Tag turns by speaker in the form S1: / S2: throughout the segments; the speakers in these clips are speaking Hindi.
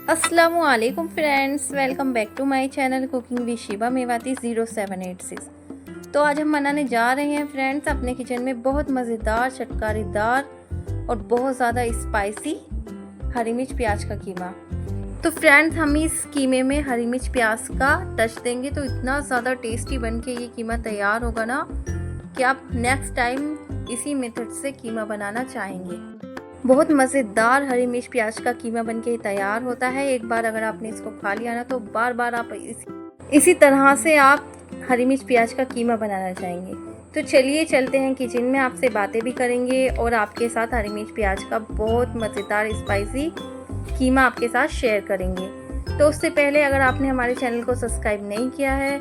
S1: अस्सलामुअलैकुम friends, welcome back to my channel cooking with Shiva Mewati 0786। तो आज हम बनाने जा रहे हैं फ्रेंड्स अपने किचन में बहुत मज़ेदार, चटकारेदार और बहुत ज़्यादा स्पाइसी हरी मिर्च प्याज का कीमा। तो फ्रेंड्स हम इस कीमे में हरी मिर्च प्याज का टच देंगे तो इतना ज़्यादा टेस्टी बन के ये कीमा तैयार होगा ना कि आप नेक्स्ट टाइम इसी मेथड से कीमा बनाना चाहेंगे। बहुत मज़ेदार हरी मिर्च प्याज का कीमा बनके तैयार होता है। एक बार अगर आपने इसको खा लिया ना तो बार बार आप इसी तरह से आप हरी मिर्च प्याज का कीमा बनाना चाहेंगे। तो चलिए चलते हैं किचन में, आपसे बातें भी करेंगे और आपके साथ हरी मिर्च प्याज का बहुत मज़ेदार स्पाइसी कीमा आपके साथ शेयर करेंगे। तो उससे पहले अगर आपने हमारे चैनल को सब्सक्राइब नहीं किया है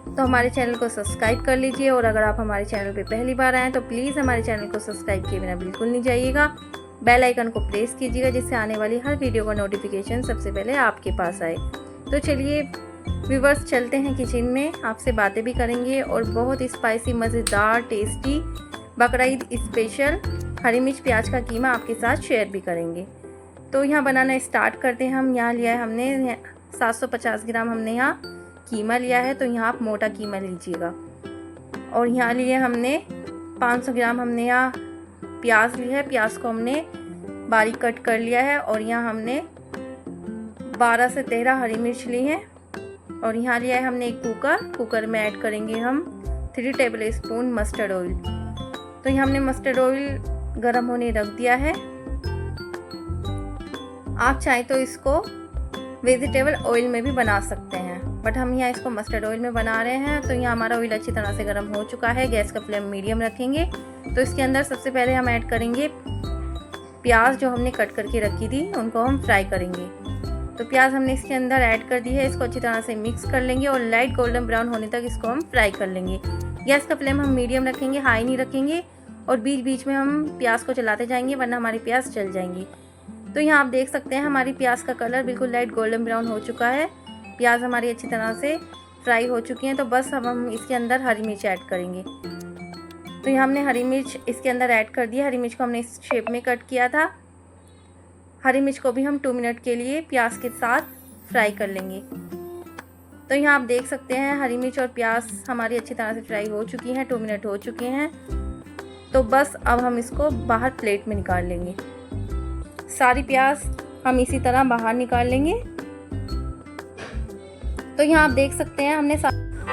S1: तो हमारे चैनल को सब्सक्राइब कर लीजिए, और अगर आप हमारे चैनल पर पहली बार आएँ तो प्लीज़ हमारे चैनल को सब्सक्राइब किए बिना बिल्कुल नहीं जाइएगा। बेल आइकन को प्रेस कीजिएगा जिससे आने वाली हर वीडियो का नोटिफिकेशन सबसे पहले आपके पास आए। तो चलिए व्यूवर्स चलते हैं किचन में, आपसे बातें भी करेंगे और बहुत स्पाइसी मज़ेदार टेस्टी बकरा ईद स्पेशल हरी मिर्च प्याज का कीमा आपके साथ शेयर भी करेंगे। तो यहाँ बनाना स्टार्ट करते हैं। हम यहाँ लिया है हमने 750 ग्राम हमने यहाँ कीमा लिया है, तो यहाँ आप मोटा कीमा लीजिएगा। और यहाँ लिए हमने 500 ग्राम हमने यहाँ प्याज लिया है, प्याज को हमने बारीक कट कर लिया है। और यहाँ हमने 12 से 13 हरी मिर्च ली है। और यहाँ लिया है हमने एक कुकर में ऐड करेंगे हम 3 टेबल स्पून मस्टर्ड ऑयल। तो यहाँ हमने मस्टर्ड ऑयल गर्म होने रख दिया है। आप चाहें तो इसको वेजिटेबल ऑयल में भी बना सकते हैं, बट हम यहाँ इसको मस्टर्ड ऑयल में बना रहे हैं। तो यहाँ हमारा ऑयल अच्छी तरह से गर्म हो चुका है। गैस का फ्लेम मीडियम रखेंगे। तो इसके अंदर सबसे पहले हम ऐड करेंगे प्याज जो हमने कट करके रखी थी, उनको हम फ्राई करेंगे। तो प्याज हमने इसके अंदर ऐड कर दी है। इसको अच्छी तरह से मिक्स कर लेंगे और लाइट गोल्डन ब्राउन होने तक इसको हम फ्राई कर लेंगे। गैस का फ्लेम हम मीडियम रखेंगे, हाई नहीं रखेंगे। और बीच बीच में हम प्याज को चलाते जाएंगे वरना हमारी प्याज जल जाएंगी। तो यहाँ आप देख सकते हैं हमारी प्याज का कलर बिल्कुल लाइट गोल्डन ब्राउन हो चुका है। प्याज हमारी अच्छी तरह से फ्राई हो चुकी हैं। तो बस अब हम इसके अंदर हरी मिर्च ऐड करेंगे। तो यहाँ हमने हरी मिर्च इसके अंदर ऐड कर दिया। हरी मिर्च को हमने इस शेप में कट किया था। हरी मिर्च को भी हम 2 मिनट के लिए प्याज के साथ फ्राई कर लेंगे। तो यहाँ आप देख सकते हैं हरी मिर्च और प्याज हमारी अच्छी तरह से फ्राई हो चुकी हैं, 2 मिनट हो चुके हैं। तो बस अब हम इसको बाहर प्लेट में निकाल लेंगे। सारी प्याज हम इसी तरह बाहर निकाल लेंगे। तो यहाँ आप देख सकते हैं हमने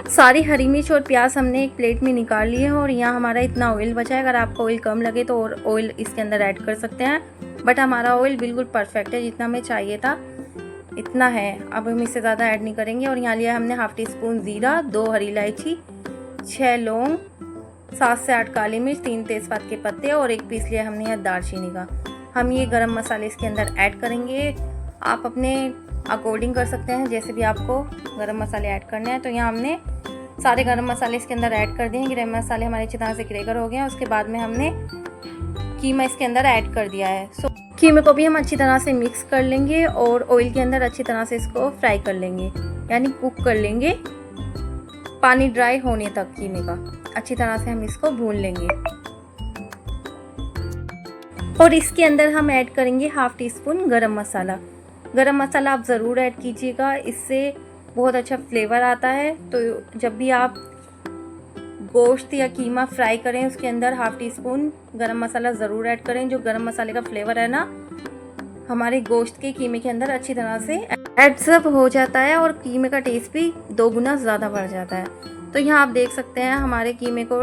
S1: सारी हरी मिर्च और प्याज हमने एक प्लेट में निकाल लिए हैं। और यहाँ हमारा इतना ऑयल बचा है। अगर आपको ऑयल कम लगे तो और ऑयल इसके अंदर ऐड कर सकते हैं, बट हमारा ऑयल बिल्कुल परफेक्ट है, जितना हमें चाहिए था इतना है। अब हम इससे ज़्यादा ऐड नहीं करेंगे। और यहाँ लिया हमने हाफ टी स्पून ज़ीरा, 2 हरी इलायची, 6 लौंग, 7 से 8 काली मिर्च, 3 तेज़पात के पत्ते और 1 पीस लिया हमने यहाँ दालचीनी का। हम ये गरम मसाले इसके अंदर ऐड करेंगे। आप अपने अकॉर्डिंग कर सकते हैं, जैसे भी आपको गरम मसाले ऐड करने हैं। तो यहाँ हमने सारे गरम मसाले इसके अंदर ऐड कर दिए हैं। गरम मसाले हमारे अच्छी तरह से क्रेकर हो गए हैं। उसके बाद में हमने कीमा इसके अंदर ऐड कर दिया है। कीमे को भी हम अच्छी तरह से मिक्स कर लेंगे और ऑयल के अंदर अच्छी तरह से इसको फ्राई कर लेंगे, यानी कुक कर लेंगे पानी ड्राई होने तक। कीमे का अच्छी तरह से हम इसको भून लेंगे। और इसके अंदर हम ऐड करेंगे हाफ टी स्पून गरम मसाला। गरम मसाला आप ज़रूर ऐड कीजिएगा, इससे बहुत अच्छा फ्लेवर आता है। तो जब भी आप गोश्त या कीमा फ्राई करें उसके अंदर हाफ टी स्पून गरम मसाला ज़रूर ऐड करें। जो गरम मसाले का फ्लेवर है ना हमारे गोश्त के कीमे के अंदर अच्छी तरह से एब्जॉर्ब हो जाता है और कीमे का टेस्ट भी 2 गुना ज़्यादा बढ़ जाता है। तो यहाँ आप देख सकते हैं हमारे कीमे को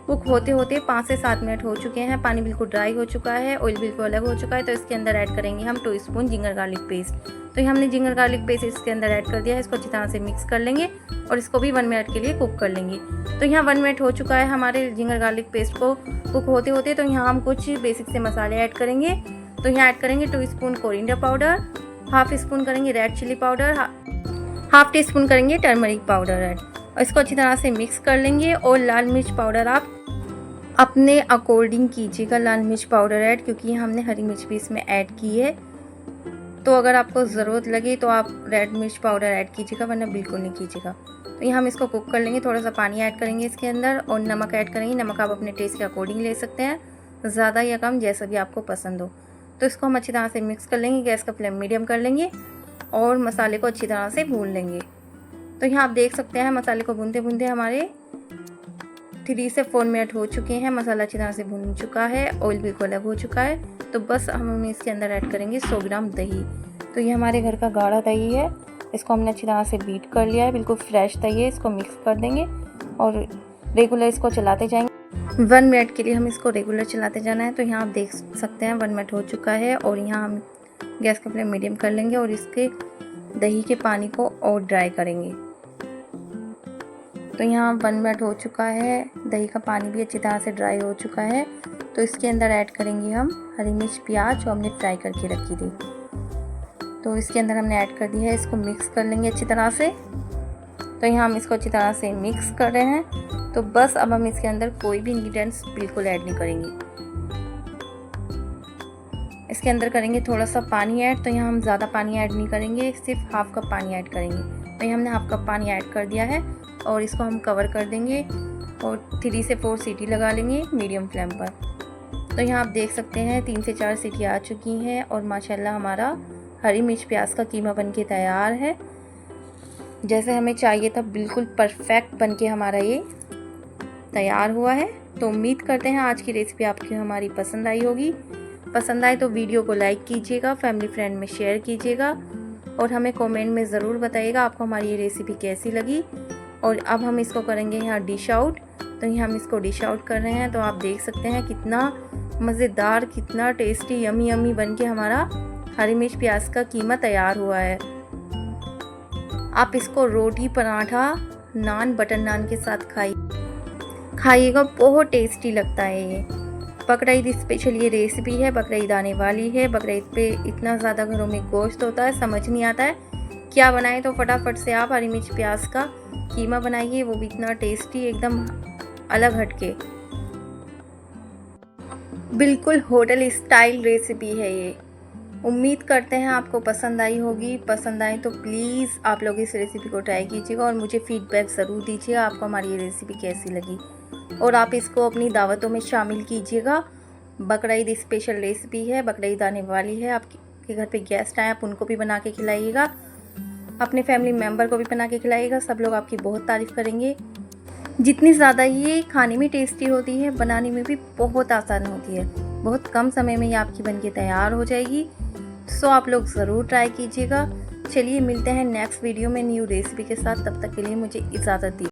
S1: कुक होते होते 5 से 7 मिनट हो चुके हैं। पानी बिल्कुल ड्राई हो चुका है, ऑयल बिल्कुल अलग हो चुका है। तो इसके अंदर ऐड करेंगे हम 2 स्पून जिंजर गार्लिक पेस्ट। तो हमने जिंजर गार्लिक पेस्ट इसके अंदर ऐड कर दिया है। इसको अच्छी तरह से मिक्स कर लेंगे और इसको भी 1 मिनट के लिए कुक कर लेंगे। तो यहाँ 1 मिनट हो चुका है हमारे जिंजर गार्लिक पेस्ट को कुक होते होते। तो यहाँ हम कुछ बेसिक से मसाले ऐड करेंगे। तो यहाँ ऐड करेंगे 2 spoon coriander powder, half spoon करेंगे red chilli powder, half teaspoon करेंगे टर्मरिक पाउडर ऐड। और इसको अच्छी तरह से मिक्स कर लेंगे। और लाल मिर्च पाउडर आप अपने अकॉर्डिंग कीजिएगा लाल मिर्च पाउडर ऐड, क्योंकि हमने हरी मिर्च भी इसमें ऐड की है। तो अगर आपको ज़रूरत लगे तो आप रेड मिर्च पाउडर ऐड कीजिएगा, वरना बिल्कुल नहीं कीजिएगा। तो ये हम इसको कुक कर लेंगे। थोड़ा सा पानी ऐड करेंगे इसके अंदर और नमक ऐड करेंगे। नमक आप अपने टेस्ट के अकॉर्डिंग ले सकते हैं, ज़्यादा या कम जैसा भी आपको पसंद हो। तो इसको हम अच्छी तरह से मिक्स कर लेंगे। गैस का फ्लेम मीडियम कर लेंगे और मसाले को अच्छी तरह से भून लेंगे। तो यहाँ आप देख सकते हैं मसाले को भूनते भूनते हमारे 3 से 4 मिनट हो चुके हैं। मसाला अच्छी तरह से भून चुका है, ऑयल बिल्कुल अलग हो चुका है। तो बस हम इसके अंदर ऐड करेंगे 100 ग्राम दही। तो ये हमारे घर का गाढ़ा दही है, इसको हमने अच्छी तरह से बीट कर लिया है, बिल्कुल फ्रेश दही है। इसको मिक्स कर देंगे और रेगुलर इसको चलाते जाएंगे। 1 मिनट के लिए हम इसको रेगुलर चलाते जाना है। तो यहाँ आप देख सकते हैं 1 मिनट हो चुका है और यहाँ हम गैस का फ्लेम मीडियम कर लेंगे और इसके दही के पानी को और ड्राई करेंगे। तो यहाँ 1 मिनट हो चुका है, दही का पानी भी अच्छी तरह से ड्राई हो चुका है। तो इसके अंदर ऐड करेंगे हम हरी मिर्च, प्याज जो हमने फ्राई करके रखी थी। तो इसके अंदर हमने ऐड कर दिया है, इसको मिक्स कर लेंगे अच्छी तरह से। तो यहाँ हम इसको अच्छी तरह से मिक्स कर रहे हैं। तो बस अब हम इसके अंदर कोई भी इंग्रेडिएंट्स बिल्कुल ऐड नहीं करेंगे। इसके अंदर करेंगे थोड़ा सा पानी ऐड। तो यहाँ हम ज़्यादा पानी ऐड नहीं करेंगे, सिर्फ हाफ कप पानी ऐड करेंगे। तो यहाँ हमने हाफ कप पानी ऐड कर दिया है और इसको हम कवर कर देंगे और 3 से 4 सीटी लगा लेंगे मीडियम फ्लेम पर। तो यहाँ आप देख सकते हैं 3 से 4 सीटी आ चुकी हैं और माशाल्लाह हमारा हरी मिर्च प्याज का कीमा बनके तैयार है। जैसे हमें चाहिए था बिल्कुल परफेक्ट बनके हमारा ये तैयार हुआ है। तो उम्मीद करते हैं आज की रेसिपी आपकी हमारी पसंद आई होगी। पसंद आए तो वीडियो को लाइक कीजिएगा, फैमिली फ्रेंड में शेयर कीजिएगा और हमें कमेंट में ज़रूर बताइएगा आपको हमारी ये रेसिपी कैसी लगी। और अब हम इसको करेंगे यहाँ डिश आउट। तो यहाँ हम इसको डिश आउट कर रहे हैं। तो आप देख सकते हैं कितना मज़ेदार, कितना टेस्टी, यमी यमी बन के हमारा हरी मिर्च प्याज का कीमा तैयार हुआ है। आप इसको रोटी, पराठा, नान, बटर नान के साथ खाइएगा, बहुत टेस्टी लगता है ये। बकरीद स्पेशल ये रेसिपी है, बकरीद आने वाली है। बकरीद पे इतना ज़्यादा घरों में गोश्त होता है, समझ नहीं आता है क्या बनाएं। तो फटाफट से आप हरी मिर्च प्याज का कीमा बनाइए, वो भी इतना टेस्टी, एकदम अलग हटके, बिल्कुल होटल स्टाइल रेसिपी है ये। उम्मीद करते हैं आपको पसंद आई होगी। पसंद आए तो प्लीज़ आप लोग इस रेसिपी को ट्राई कीजिएगा और मुझे फीडबैक ज़रूर दीजिएगा आपको हमारी ये रेसिपी कैसी लगी। और आप इसको अपनी दावतों में शामिल कीजिएगा। बकरीद स्पेशल रेसिपी है, बकरीद आने वाली है, आपके घर पे गेस्ट आए आप उनको भी बना के खिलाइएगा, अपने फैमिली मेम्बर को भी बना के खिलाइएगा। सब लोग आपकी बहुत तारीफ़ करेंगे। जितनी ज़्यादा ये खाने में टेस्टी होती है, बनाने में भी बहुत आसान होती है। बहुत कम समय में ये आपकी बनके तैयार हो जाएगी। सो आप लोग ज़रूर ट्राई कीजिएगा। चलिए मिलते हैं नेक्स्ट वीडियो में न्यू रेसिपी के साथ। तब तक के लिए मुझे इजाज़त दीजिए।